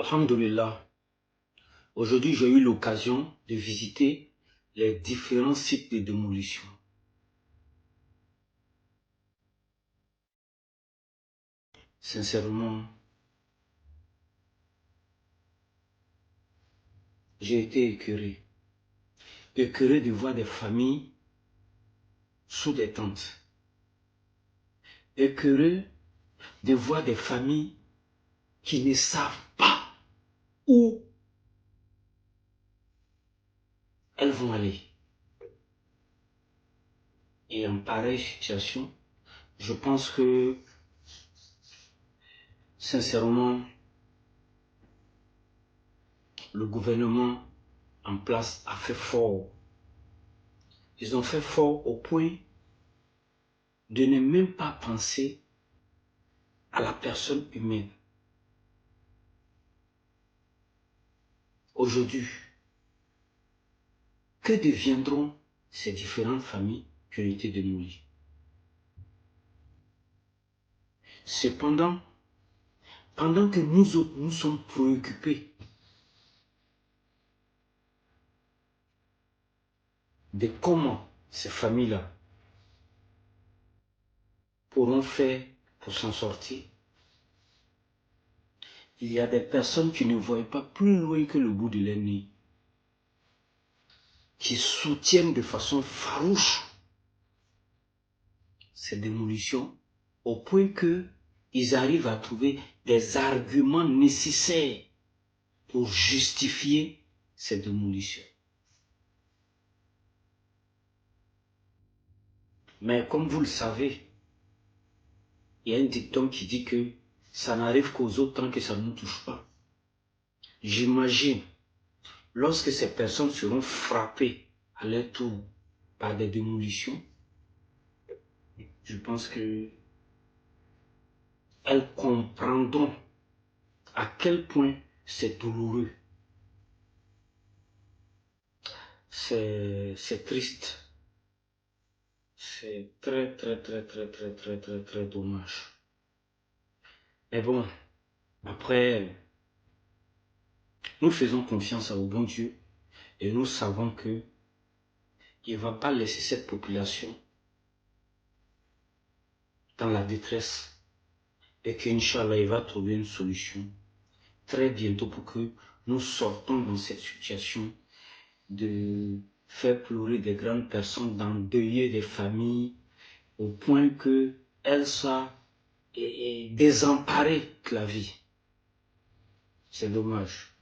Alhamdulillah, aujourd'hui j'ai eu l'occasion de visiter les différents sites de démolition. Sincèrement, j'ai été écœuré. Écœuré de voir des familles sous des tentes. Écœuré de voir des familles qui ne savent pas où elles vont aller. Et en pareille situation, je pense que, sincèrement, le gouvernement en place a fait fort. Ils ont fait fort au point de ne même pas penser à la personne humaine. Aujourd'hui, que deviendront ces différentes familles qui ont été démolies? Cependant, pendant que nous autres, nous sommes préoccupés de comment ces familles-là pourront faire pour s'en sortir, il y a des personnes qui ne voient pas plus loin que le bout de leur nez, qui soutiennent de façon farouche ces démolitions au point que ils arrivent à trouver des arguments nécessaires pour justifier ces démolitions. Mais comme vous le savez, il y a un dicton qui dit que ça n'arrive qu'aux autres tant que ça ne nous touche pas. J'imagine, lorsque ces personnes seront frappées à leur tour par des démolitions, je pense que elles comprendront à quel point c'est douloureux. C'est triste. C'est très dommage. Mais bon, après, nous faisons confiance au bon Dieu et nous savons que il ne va pas laisser cette population dans la détresse et qu'Inch'Allah, il va trouver une solution très bientôt pour que nous sortons dans cette situation de faire pleurer des grandes personnes, d'endeuiller des familles au point qu'elles soient désemparées de la vie. C'est dommage.